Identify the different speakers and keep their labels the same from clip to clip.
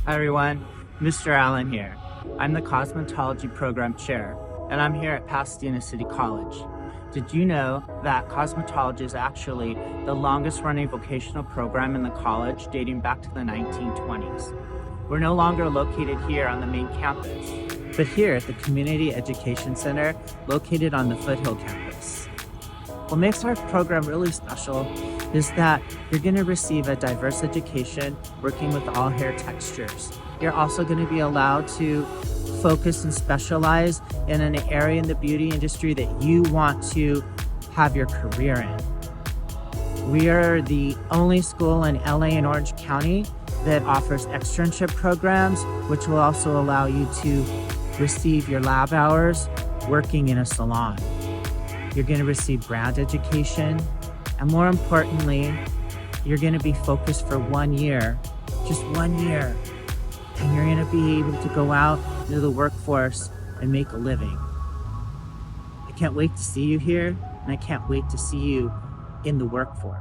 Speaker 1: Hi everyone, Mr. Allen here. I'm the Cosmetology Program Chair, and I'm here at Pasadena City College. Did you know that cosmetology is actually the longest running vocational program in the college dating back to the 1920s? We're no longer located here on the main campus, but here at the Community Education Center located on the Foothill campus. What makes our program really special is that you're going to receive a diverse education working with all hair textures. You're also going to be allowed to focus and specialize in an area in the beauty industry that you want to have your career in. We are the only school in LA and Orange County that offers externship programs, which will also allow you to receive your lab hours working in a salon. You're going to receive brand education, and more importantly, you're going to be focused for 1 year, just 1 year, and you're going to be able to go out into the workforce and make a living. I can't wait to see you here, and I can't wait to see you in the workforce.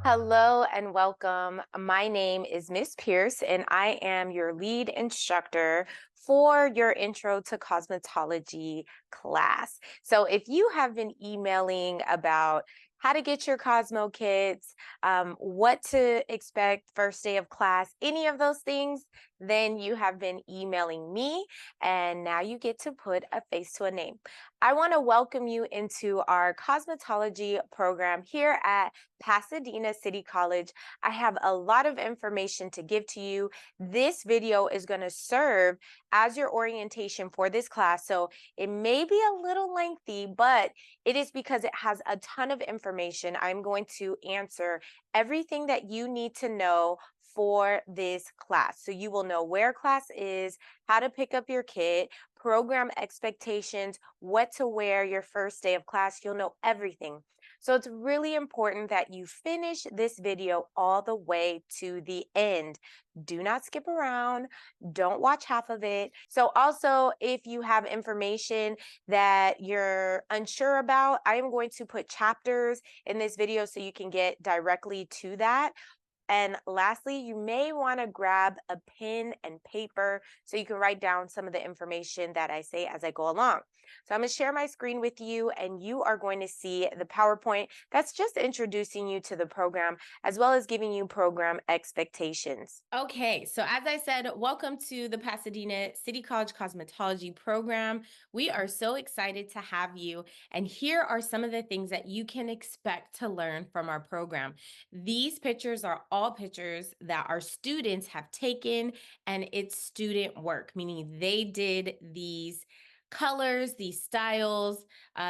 Speaker 2: Hello and welcome. My name is Miss Pierce, and I am your lead instructor for your Intro to Cosmetology class. So if you have been emailing about how to get your Cosmo kits, what to expect first day of class, any of those things, then you have been emailing me, and now you get to put a face to a name. I want to welcome you into our cosmetology program here at Pasadena City College. I have a lot of information to give to you. This video is going to serve as your orientation for this class. So it may be a little lengthy, but it is because it has a ton of information. I'm going to answer everything that you need to know for this class. So you will know where class is, how to pick up your kit, program expectations, what to wear your first day of class. You'll know everything. So it's really important that you finish this video all the way to the end. Do not skip around. Don't watch half of it. So also, if you have information that you're unsure about, I am going to put chapters in this video so you can get directly to that. And lastly, you may want to grab a pen and paper so you can write down some of the information that I say as I go along. So I'm going to share my screen with you, and you are going to see the PowerPoint that's just introducing you to the program as well as giving you program expectations. Okay, so as I said, welcome to the Pasadena City College Cosmetology program. We are so excited to have you, and here are some of the things that you can expect to learn from our program. These pictures are all pictures that our students have taken, and it's student work, meaning they did these colors, these styles,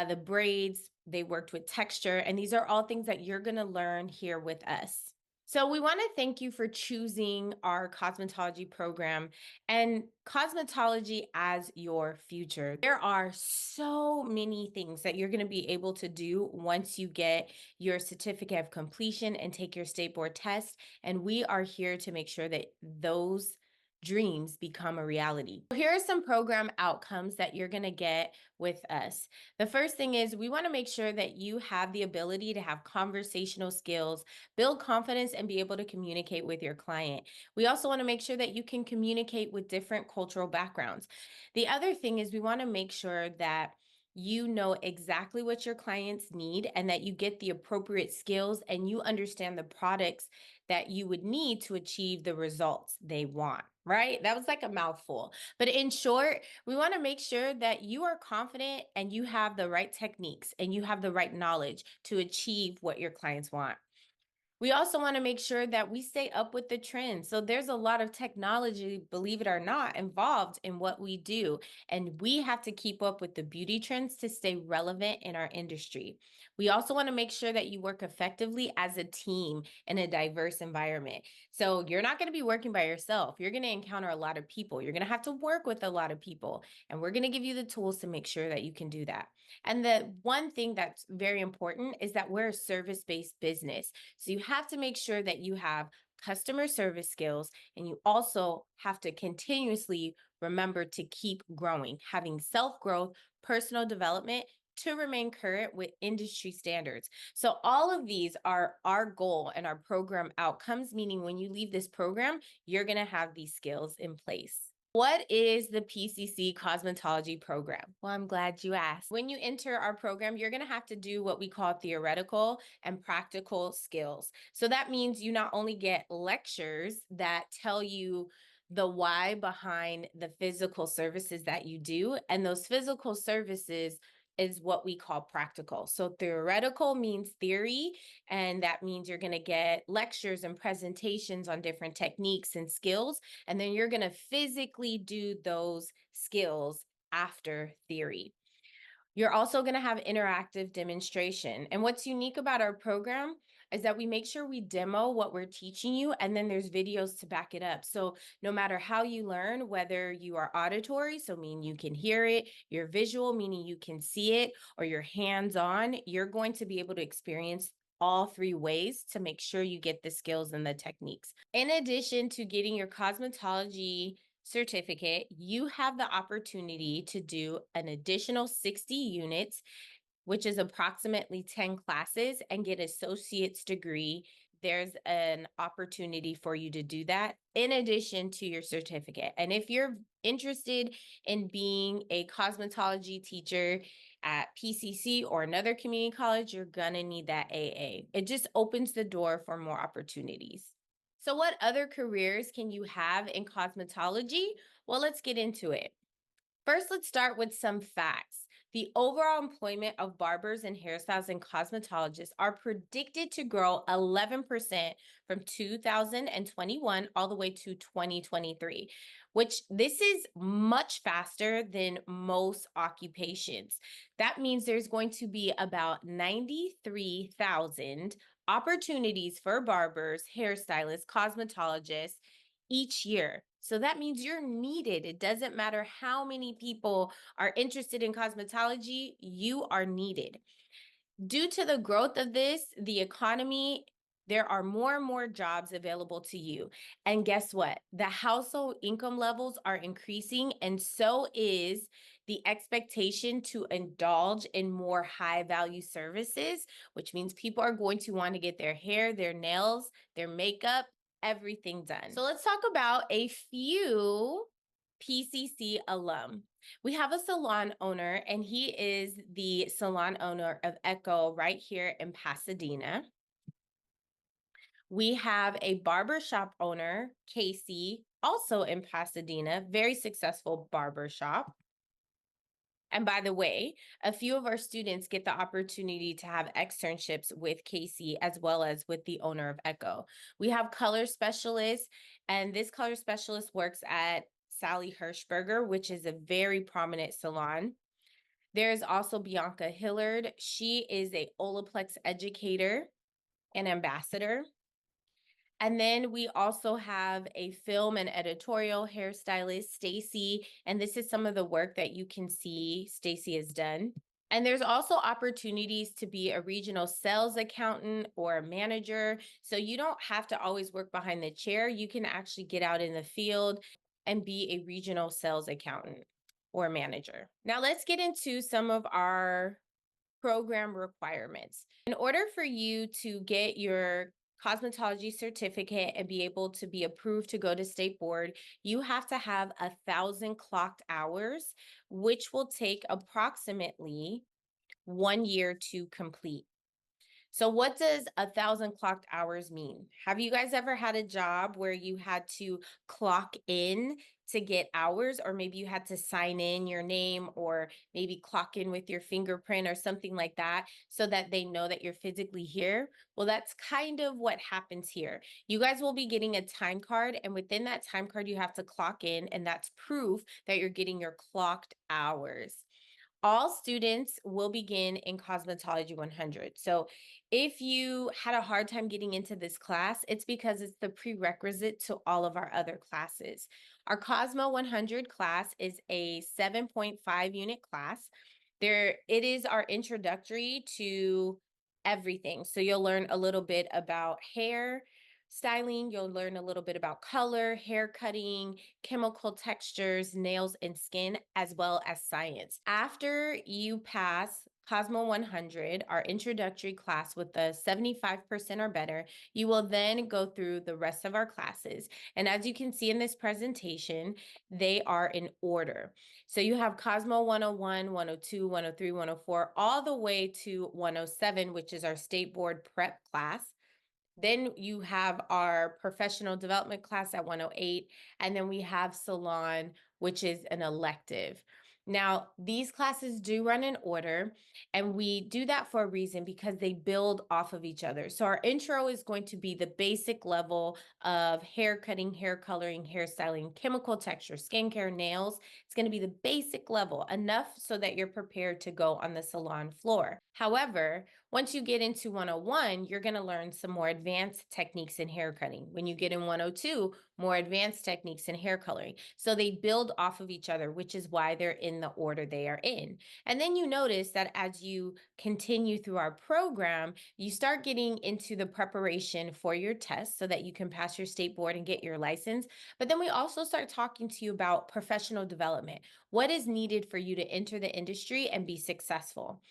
Speaker 2: the braids, they worked with texture, and these are all things that you're going to learn here with us. So, we want to thank you for choosing our cosmetology program and cosmetology as your future. There are so many things that you're going to be able to do once you get your certificate of completion and take your state board test. And we are here to make sure that those dreams become a reality. Here are some program outcomes that you're going to get with us. The first thing is we want to make sure that you have the ability to have conversational skills, build confidence, and be able to communicate with your client. We also want to make sure that you can communicate with different cultural backgrounds. The other thing is we want to make sure that you know exactly what your clients need and that you get the appropriate skills and you understand the products that you would need to achieve the results they want, right? That was like a mouthful. But in short, we want to make sure that you are confident and you have the right techniques and you have the right knowledge to achieve what your clients want. We also want to make sure that we stay up with the trends. So there's a lot of technology, believe it or not, involved in what we do. And we have to keep up with the beauty trends to stay relevant in our industry. We also want to make sure that you work effectively as a team in a diverse environment. So you're not going to be working by yourself. You're going to encounter a lot of people. You're going to have to work with a lot of people. And we're going to give you the tools to make sure that you can do that. And the one thing that's very important is that we're a service based business. So you have to make sure that you have customer service skills, and you also have to continuously remember to keep growing, having self growth, personal development, to remain current with industry standards. So all of these are our goal and our program outcomes, meaning when you leave this program, you're going to have these skills in place. What is the PCC cosmetology program? Well, I'm glad you asked. When you enter our program, you're going to have to do what we call theoretical and practical skills. So that means you not only get lectures that tell you the why behind the physical services that you do, and those physical services is what we call practical. So theoretical means theory, and that means you're going to get lectures and presentations on different techniques and skills, and then you're going to physically do those skills after theory. You're also going to have interactive demonstration. And what's unique about our program is that we make sure we demo what we're teaching you, and then there's videos to back it up. So no matter how you learn, whether you are auditory, so meaning you can hear it, you're visual, meaning you can see it, or you're hands-on, you're going to be able to experience all three ways to make sure you get the skills and the techniques. In addition to getting your cosmetology certificate, you have the opportunity to do an additional 60 units, which is approximately 10 classes, and get associate's degree. There's an opportunity for you to do that in addition to your certificate. And if you're interested in being a cosmetology teacher at PCC or another community college, you're gonna need that AA. It just opens the door for more opportunities. So what other careers can you have in cosmetology? Well, let's get into it. First, let's start with some facts. The overall employment of barbers and hairstylists and cosmetologists are predicted to grow 11% from 2021 all the way to 2023, which this is much faster than most occupations. That means there's going to be about 93,000 opportunities for barbers, hairstylists, cosmetologists each year. So that means you're needed. It doesn't matter how many people are interested in cosmetology, you are needed. Due to the growth of this, the economy, there are more and more jobs available to you. And guess what? The household income levels are increasing, and so is the expectation to indulge in more high value services, which means people are going to want to get their hair, their nails, their makeup, everything done. So let's talk about a few PCC alum. We have a salon owner, and he is the salon owner of Echo right here in Pasadena. We have a barbershop owner, Casey, also in Pasadena, very successful barbershop. And by the way, a few of our students get the opportunity to have externships with Casey as well as with the owner of Echo. We have color specialists, and this color specialist works at Sally Hirschberger, which is a very prominent salon. There's also Bianca Hillard. She is a Olaplex educator and ambassador. And then we also have a film and editorial hairstylist, Stacy, and this is some of the work that you can see Stacy has done. And there's also opportunities to be a regional sales accountant or a manager. So you don't have to always work behind the chair. You can actually get out in the field and be a regional sales accountant or manager. Now let's get into some of our program requirements. In order for you to get your cosmetology certificate and be able to be approved to go to state board, you have to have 1,000 clocked hours, which will take approximately 1 year to complete. So what does 1,000 clocked hours mean? Have you guys ever had a job where you had to clock in to get hours, or maybe you had to sign in your name, or maybe clock in with your fingerprint or something like that so that they know that you're physically here? Well, that's kind of what happens here. You guys will be getting a time card, and within that time card, you have to clock in, and that's proof that you're getting your clocked hours. All students will begin in Cosmetology 100. So if you had a hard time getting into this class, it's because it's the prerequisite to all of our other classes. Our Cosmo 100 class is a 7.5 unit class. It is our introductory to everything. So you'll learn a little bit about hair styling, you'll learn a little bit about color, hair cutting, chemical textures, nails, and skin, as well as science. After you pass Cosmo 100, our introductory class with a 75% or better, you will then go through the rest of our classes. And as you can see in this presentation, they are in order. So you have Cosmo 101, 102, 103, 104, all the way to 107, which is our state board prep class. Then you have our professional development class at 108, and then we have salon, which is an elective. Now, these classes do run in order, and we do that for a reason because they build off of each other. So our intro is going to be the basic level of hair cutting, hair coloring, hairstyling, chemical texture, skincare, nails. It's going to be the basic level, enough so that you're prepared to go on the salon floor. However, once you get into 101, you're going to learn some more advanced techniques in hair cutting. When you get in 102, more advanced techniques in hair coloring. So they build off of each other, which is why they're in the order they are in. And then you notice that as you continue through our program, you start getting into the preparation for your test so that you can pass your state board and get your license. But then we also start talking to you about professional development. What is needed for you to enter the industry and be successful?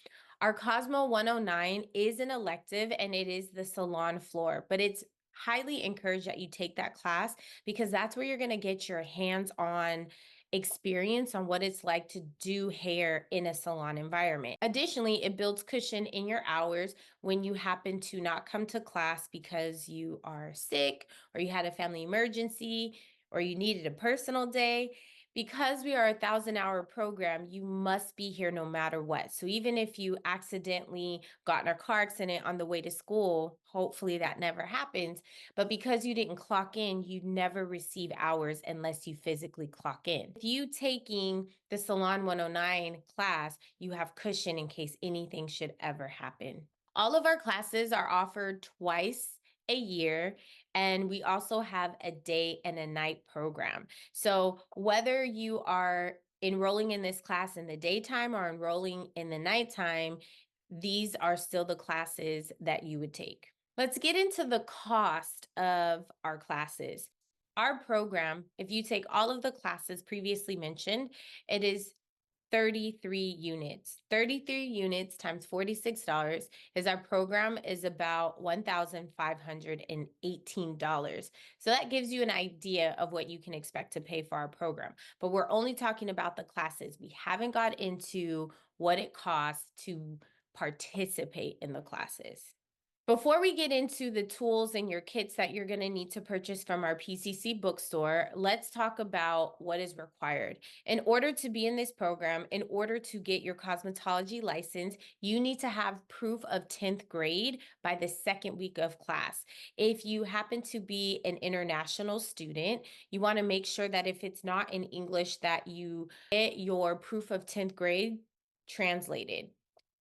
Speaker 2: Our Cosmo 109 is an elective and it is the salon floor, but it's highly encouraged that you take that class because that's where you're going to get your hands-on experience on what it's like to do hair in a salon environment. Additionally, it builds cushion in your hours when you happen to not come to class because you are sick or you had a family emergency or you needed a personal day. Because we are a 1,000-hour program, you must be here no matter what. So even if you accidentally got in a car accident on the way to school, hopefully that never happens. But because you didn't clock in, you never receive hours unless you physically clock in. If you taking the Salon 109 class, you have cushion in case anything should ever happen. All of our classes are offered twice a year, and we also have a day and a night program. So whether you are enrolling in this class in the daytime or enrolling in the nighttime, these are still the classes that you would take. Let's get into the cost of our classes. Our program, if you take all of the classes previously mentioned, it is 33 units. 33 units times $46 is our program is about $1,518. So that gives you an idea of what you can expect to pay for our program. But we're only talking about the classes. We haven't got into what it costs to participate in the classes. Before we get into the tools and your kits that you're going to need to purchase from our PCC bookstore, let's talk about what is required. In order to be in this program, in order to get your cosmetology license, you need to have proof of 10th grade by the second week of class. If you happen to be an international student, you want to make sure that if it's not in English, that you get your proof of 10th grade translated.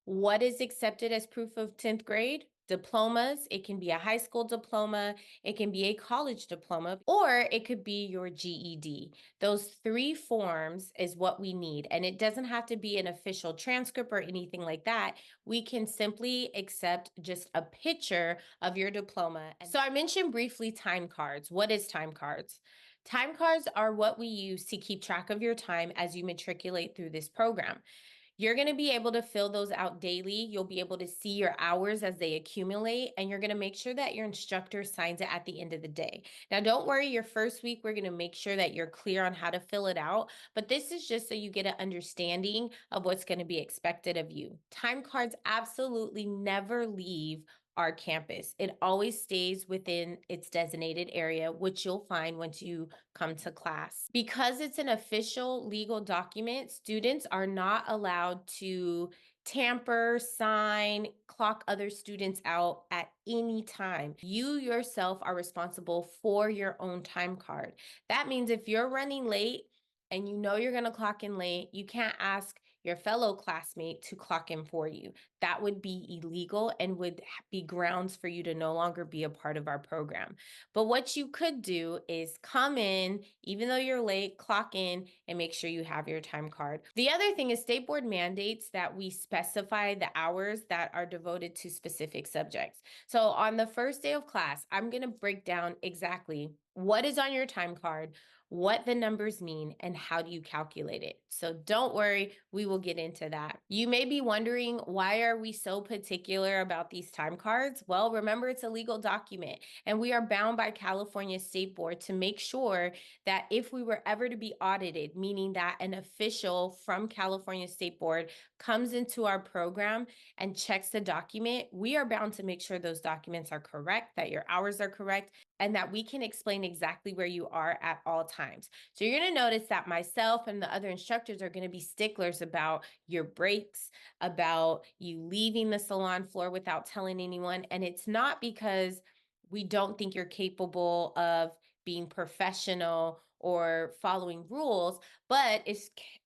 Speaker 2: What is accepted as proof of 10th grade? Diplomas. It can be a high school diploma, it can be a college diploma, or it could be your GED. Those three forms is what we need. And it doesn't have to be an official transcript or anything like that. We can simply accept just a picture of your diploma. So I mentioned briefly time cards. What is time cards? Time cards are what we use to keep track of your time as you matriculate through this program. You're going to be able to fill those out daily. You'll be able to see your hours as they accumulate, and you're going to make sure that your instructor signs it at the end of the day. Now, don't worry, your first week, we're going to make sure that you're clear on how to fill it out, but this is just so you get an understanding of what's going to be expected of you. Time cards absolutely never leave our campus. It always stays within its designated area, which you'll find once you come to class. Because it's an official legal document, students are not allowed to tamper, sign, clock other students out at any time. You yourself are responsible for your own time card. That means if you're running late and you know you're going to clock in late, you can't ask your fellow classmate to clock in for you. That would be illegal and would be grounds for you to no longer be a part of our program. But what you could do is come in, even though you're late, clock in, and make sure you have your time card. The other thing is state board mandates that we specify the hours that are devoted to specific subjects. So on the first day of class, I'm going to break down exactly what is on your time card, what the numbers mean, and how do you calculate it. So don't worry, we will get into that. You may be wondering, why are we so particular about these time cards? Well, remember, it's a legal document, and we are bound by California State Board to make sure that if we were ever to be audited, meaning that an official from California State Board comes into our program and checks the document, we are bound to make sure those documents are correct, that your hours are correct, and that we can explain exactly where you are at all times. So you're going to notice that myself and the other instructors are going to be sticklers about your breaks, about you leaving the salon floor without telling anyone. And it's not because we don't think you're capable of being professional or following rules, but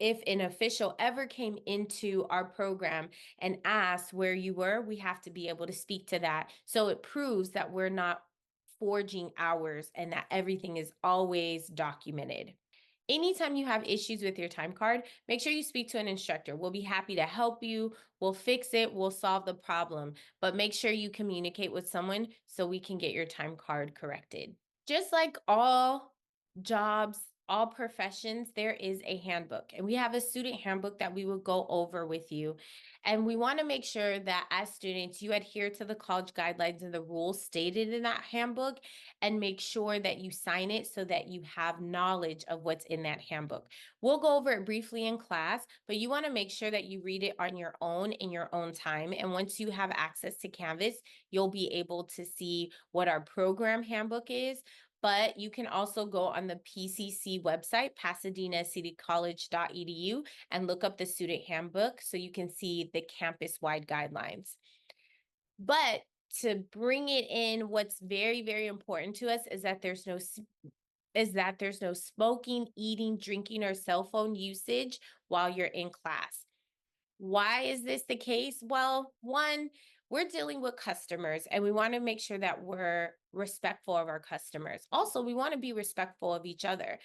Speaker 2: if an official ever came into our program and asked where you were, we have to be able to speak to that. So it proves that we're not forging hours and that everything is always documented. Anytime you have issues with your time card, make sure you speak to an instructor. We'll be happy to help you. We'll fix it. We'll solve the problem. But make sure you communicate with someone so we can get your time card corrected. Just like all jobs, all professions, there is a handbook. And we have a student handbook that we will go over with you. And we want to make sure that as students, you adhere to the college guidelines and the rules stated in that handbook, and make sure that you sign it so that you have knowledge of what's in that handbook. We'll go over it briefly in class, but you want to make sure that you read it on your own in your own time. And once you have access to Canvas, you'll be able to see what our program handbook is. But you can also go on the PCC website, pasadenacitycollege.edu, and look up the student handbook so you can see the campus-wide guidelines. But to bring it in, what's very, very important to us is that there's no smoking, eating, drinking, or cell phone usage while you're in class. Why is this the case? Well, one, we're dealing with customers and we want to make sure that we're respectful of our customers. Also, we want to be respectful of each other.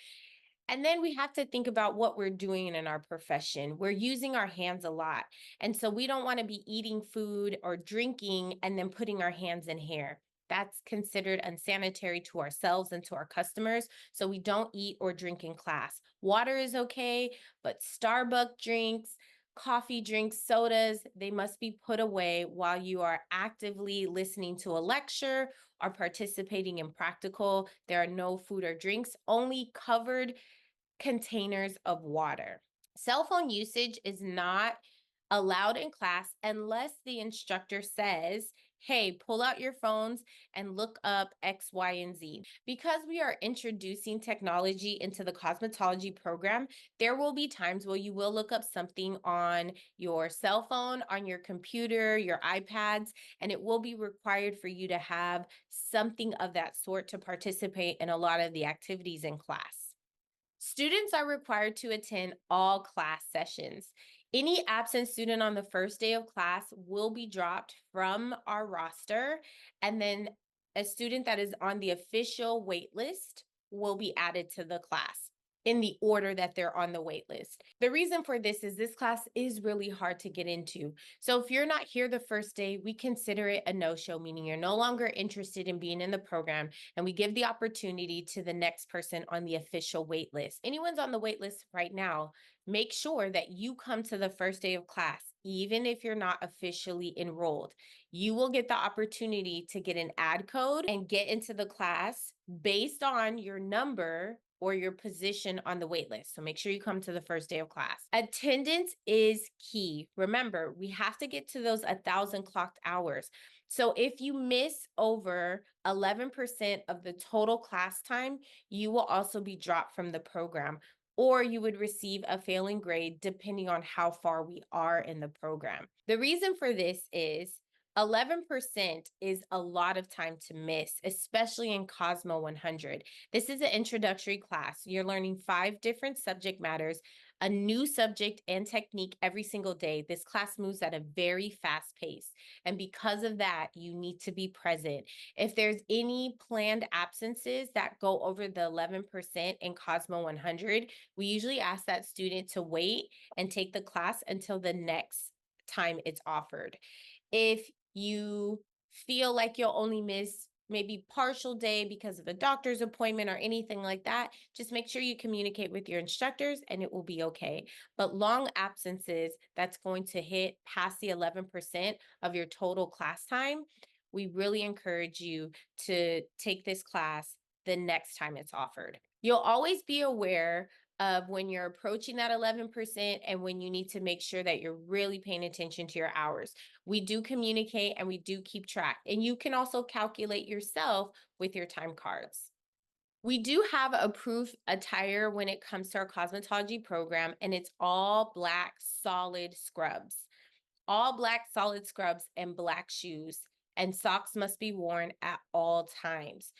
Speaker 2: And then we have to think about what we're doing in our profession. We're using our hands a lot. And so we don't want to be eating food or drinking and then putting our hands in hair. That's considered unsanitary to ourselves and to our customers. So we don't eat or drink in class. Water is okay, but Starbucks drinks, coffee drinks, sodas, they must be put away while you are actively listening to a lecture or participating in practical. There are no food or drinks, only covered containers of water. Cell phone usage is not allowed in class unless the instructor says, hey, pull out your phones and look up X, Y, and Z. Because we are introducing technology into the cosmetology program, there will be times where you will look up something on your cell phone, on your computer, your iPads, and it will be required for you to have something of that sort to participate in a lot of the activities in class. Students are required to attend all class sessions. Any absent student on the first day of class will be dropped from our roster, and then a student that is on the official wait list will be added to the class in the order that they're on the wait list. The reason for this is this class is really hard to get into. So if you're not here the first day, we consider it a no-show, meaning you're no longer interested in being in the program, and we give the opportunity to the next person on the official wait list. Anyone's on the wait list right now, make sure that you come to the first day of class, even if you're not officially enrolled. You will get the opportunity to get an ad code and get into the class based on your number or your position on the wait list. So make sure you come to the first day of class. Attendance is key. Remember, we have to get to those 1,000 clocked hours. So if you miss over 11% of the total class time, you will also be dropped from the program, or you would receive a failing grade depending on how far we are in the program. The reason for this is 11% is a lot of time to miss, especially in Cosmo 100. This is an introductory class. You're learning 5 different subject matters, a new subject and technique every single day. This class moves at a very fast pace. And because of that, you need to be present. If there's any planned absences that go over the 11% in Cosmo 100, we usually ask that student to wait and take the class until the next time it's offered. If you feel like you'll only miss maybe partial day because of a doctor's appointment or anything like that, just make sure you communicate with your instructors and it will be okay. But long absences, that's going to hit past the 11% of your total class time. We really encourage you to take this class the next time it's offered. You'll always be aware of when you're approaching that 11% and when you need to make sure that you're really paying attention to your hours. We do communicate and we do keep track. And you can also calculate yourself with your time cards. We do have approved attire when it comes to our cosmetology program, and it's all black solid scrubs. All black solid scrubs and black shoes, and socks must be worn at all times.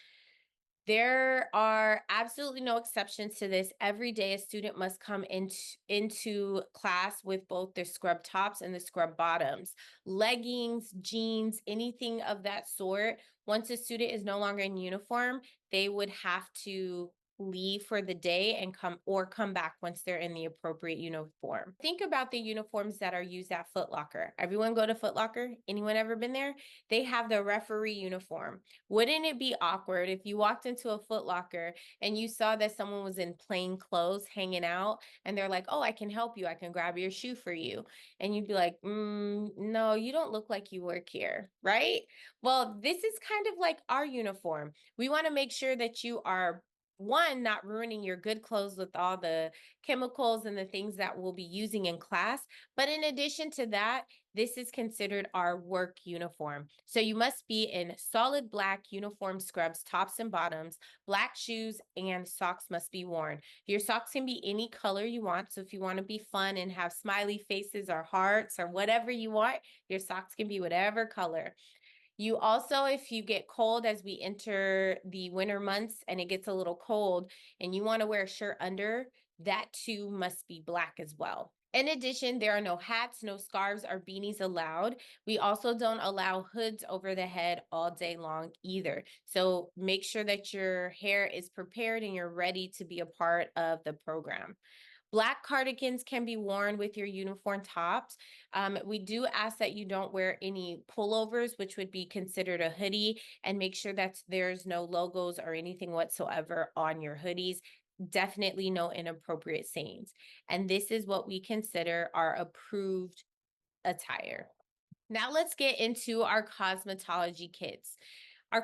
Speaker 2: There are absolutely no exceptions to this. Every day, a student must come into class with both their scrub tops and the scrub bottoms, leggings, jeans, anything of that sort. Once a student is no longer in uniform, they would have to leave for the day and come back once they're in the appropriate uniform. Think about the uniforms that are used at Foot Locker. Everyone go to Foot Locker? Anyone ever been there? They have the referee uniform. Wouldn't it be awkward if you walked into a Foot Locker and you saw that someone was in plain clothes hanging out and they're like, "Oh, I can help you. I can grab your shoe for you." And you'd be like, no, you don't look like you work here, right? Well, this is kind of like our uniform. We want to make sure that you are one, not ruining your good clothes with all the chemicals and the things that we'll be using in class. But in addition to that, this is considered our work uniform. So you must be in solid black uniform scrubs, tops and bottoms, black shoes, and socks must be worn. Your socks can be any color you want. So if you want to be fun and have smiley faces or hearts or whatever you want, your socks can be whatever color. You also, if you get cold as we enter the winter months and it gets a little cold and you want to wear a shirt under, that too must be black as well. In addition, there are no hats, no scarves, or beanies allowed. We also don't allow hoods over the head all day long either. So make sure that your hair is prepared and you're ready to be a part of the program. Black cardigans can be worn with your uniform tops. We do ask that you don't wear any pullovers, which would be considered a hoodie, and make sure that there's no logos or anything whatsoever on your hoodies. Definitely no inappropriate sayings. And this is what we consider our approved attire. Now let's get into our cosmetology kits. Our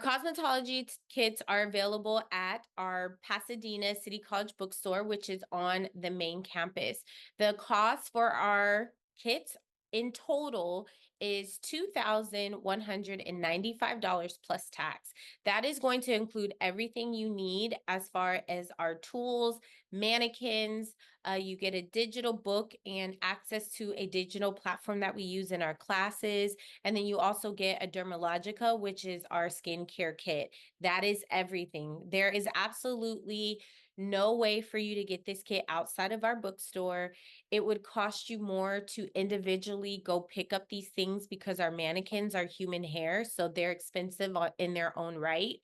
Speaker 2: kits are available at our Pasadena City College bookstore, which is on the main campus. The cost for our kits in total is $2,195 plus tax. That is going to include everything you need as far as our tools, mannequins. You get a digital book and access to a digital platform that we use in our classes. And then you also get a Dermalogica, which is our skincare kit. That is everything. There is absolutely no way for you to get this kit outside of our bookstore. It would cost you more to individually go pick up these things because our mannequins are human hair, so they're expensive in their own right.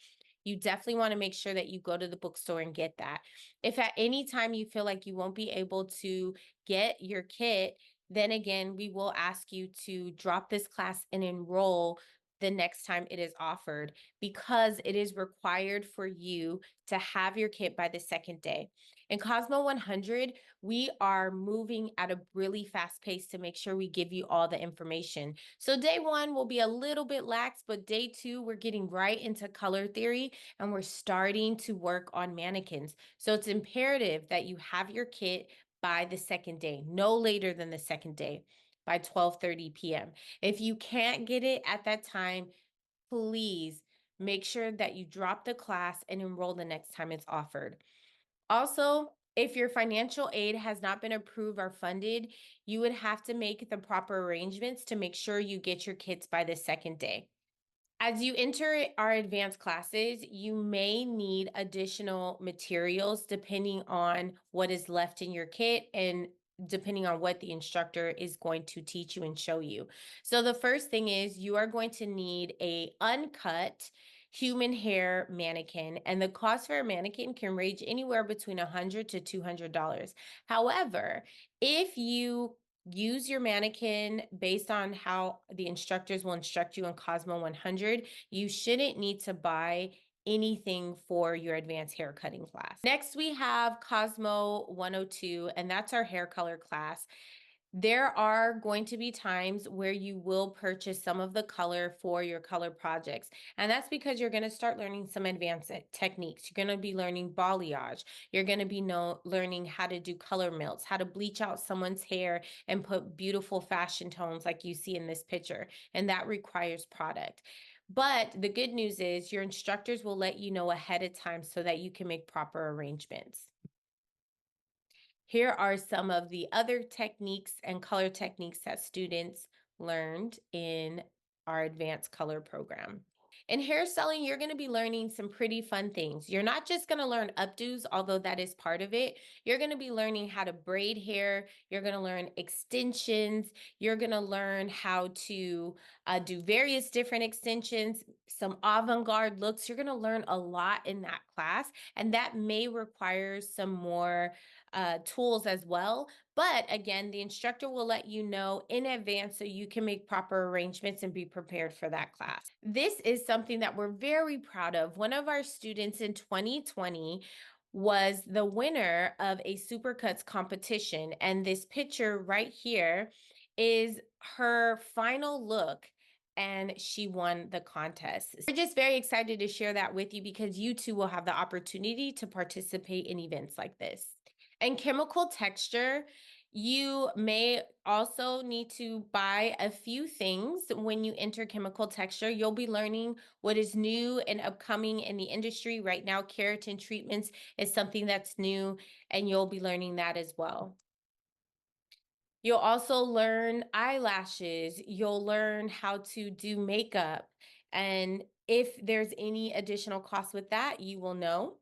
Speaker 2: You definitely want to make sure that you go to the bookstore and get that. If at any time you feel like you won't be able to get your kit, then again, we will ask you to drop this class and enroll the next time it is offered because it is required for you to have your kit by the second day. In Cosmo 100, we are moving at a really fast pace to make sure we give you all the information. So day one will be a little bit lax, but day two, we're getting right into color theory and we're starting to work on mannequins. So it's imperative that you have your kit by the second day, no later than the second day by 12:30 p.m. If you can't get it at that time, please make sure that you drop the class and enroll the next time it's offered. Also, if your financial aid has not been approved or funded, you would have to make the proper arrangements to make sure you get your kits by the second day. As you enter our advanced classes, you may need additional materials depending on what is left in your kit and depending on what the instructor is going to teach you and show you. So the first thing is you are going to need a uncut human hair mannequin, and the cost for a mannequin can range anywhere between $100 to $200. However, if you Use your mannequin based on how the instructors will instruct you in Cosmo 100. You shouldn't need to buy anything for your advanced hair cutting class. Next, we have Cosmo 102, and that's our hair color class. There are going to be times where you will purchase some of the color for your color projects. And that's because you're going to start learning some advanced techniques. You're going to be learning balayage. You're going to be learning how to do color melts, how to bleach out someone's hair and put beautiful fashion tones like you see in this picture. And that requires product. But the good news is your instructors will let you know ahead of time so that you can make proper arrangements. Here are some of the other techniques and color techniques that students learned in our advanced color program. In hairstyling, you're going to be learning some pretty fun things. You're not just going to learn updos, although that is part of it. You're going to be learning how to braid hair. You're going to learn extensions. You're going to learn how to do various different extensions, some avant-garde looks. You're going to learn a lot in that class, and that may require some more tools as well. But again, the instructor will let you know in advance so you can make proper arrangements and be prepared for that class. This is something that we're very proud of. One of our students in 2020 was the winner of a Supercuts competition. And this picture right here is her final look, and she won the contest. We're just very excited to share that with you because you too will have the opportunity to participate in events like this. And chemical texture, you may also need to buy a few things when you enter chemical texture. You'll be learning what is new and upcoming in the industry. Right now, keratin treatments is something that's new, and you'll be learning that as well. You'll also learn eyelashes. You'll learn how to do makeup. And if there's any additional cost with that, you will know.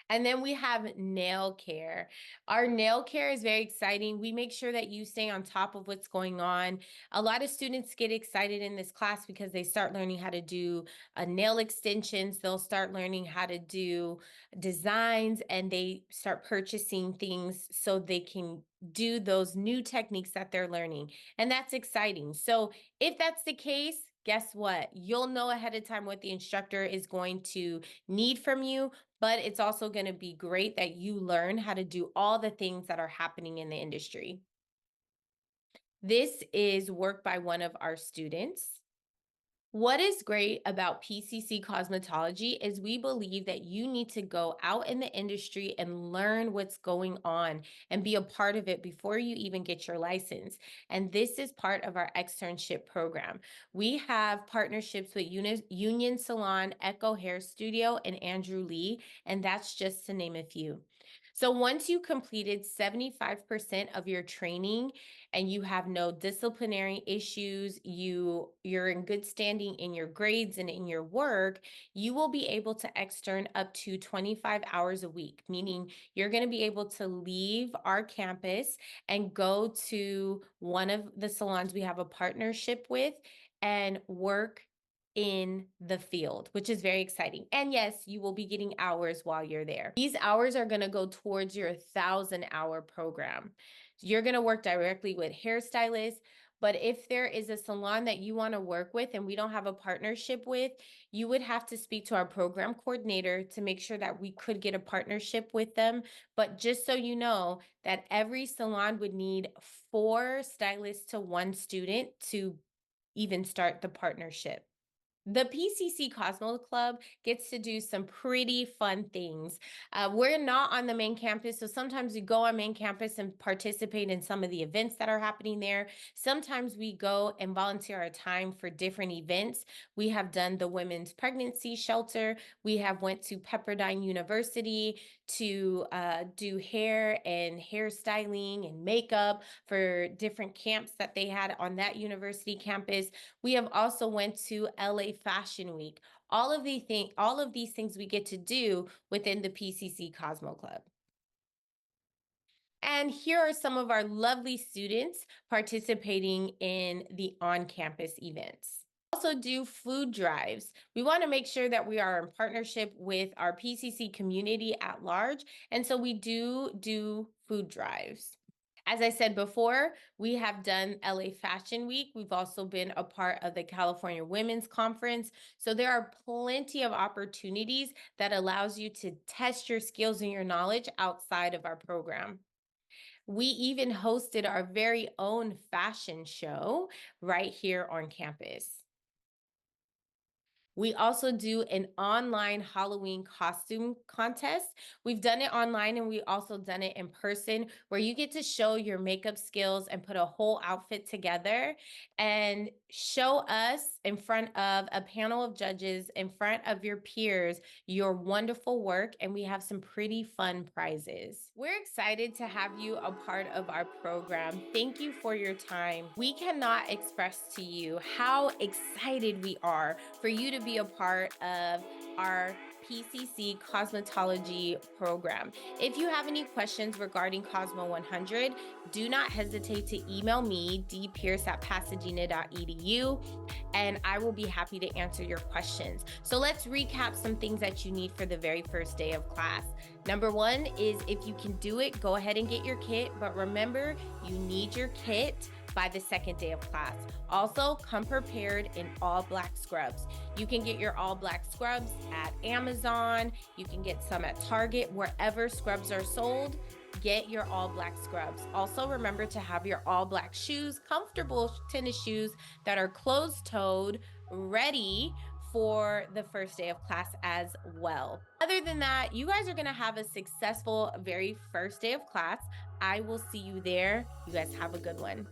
Speaker 2: And then we have nail care. Our nail care is very exciting. We make sure that you stay on top of what's going on. A lot of students get excited in this class because they start learning how to do nail extensions. They'll start learning how to do designs, and they start purchasing things so they can do those new techniques that they're learning. And that's exciting. So if that's the case, guess what? You'll know ahead of time what the instructor is going to need from you, but it's also going to be great that you learn how to do all the things that are happening in the industry. This is work by one of our students. What is great about PCC Cosmetology is we believe that you need to go out in the industry and learn what's going on and be a part of it before you even get your license. And this is part of our externship program. We have partnerships with Union Salon, Echo Hair Studio, and Andrew Lee, and that's just to name a few. So once you completed 75% of your training and you have no disciplinary issues, you're in good standing in your grades and in your work, you will be able to extern up to 25 hours a week, meaning you're going to be able to leave our campus and go to one of the salons we have a partnership with and work in the field, which is very exciting. And yes, you will be getting hours while you're there. These hours are going to go towards your 1,000-hour program. You're going to work directly with hairstylists, but if there is a salon that you want to work with and we don't have a partnership with, you would have to speak to our program coordinator to make sure that we could get a partnership with them. But just so you know that every salon would need 4 stylists to 1 student to even start the partnership. The PCC Cosmo Club gets to do some pretty fun things. We're not on the main campus, so sometimes we go on main campus and participate in some of the events that are happening there. Sometimes we go and volunteer our time for different events. We have done the women's pregnancy shelter. We have went to Pepperdine University to do hair and hairstyling and makeup for different camps that they had on that university campus. We have also went to LA Fashion Week. All of these things we get to do within the PCC Cosmo Club. And here are some of our lovely students participating in the on-campus events. Also do food drives. We want to make sure that we are in partnership with our PCC community at large, and so we do food drives. As I said before, we have done LA Fashion Week. We've also been a part of the California Women's Conference. So there are plenty of opportunities that allows you to test your skills and your knowledge outside of our program. We even hosted our very own fashion show right here on campus. We also do an online Halloween costume contest. We've done it online and we also done it in person where you get to show your makeup skills and put a whole outfit together and show us in front of a panel of judges, in front of your peers, your wonderful work. And we have some pretty fun prizes. We're excited to have you a part of our program. Thank you for your time. We cannot express to you how excited we are for you to be a part of our PCC cosmetology program. If you have any questions regarding Cosmo 100, do not hesitate to email me, dpierce@pasadena.edu, and I will be happy to answer your questions. So let's recap some things that you need for the very first day of class. Number one is if you can do it, go ahead and get your kit, but remember, you need your kit by the second day of class. Also, come prepared in all black scrubs. You can get your all black scrubs at Amazon. You can get some at Target, wherever scrubs are sold. Get your all black scrubs. Also, remember to have your all black shoes, comfortable tennis shoes that are closed-toed, ready for the first day of class as well. Other than that, you guys are gonna have a successful very first day of class. I will see you there. You guys have a good one.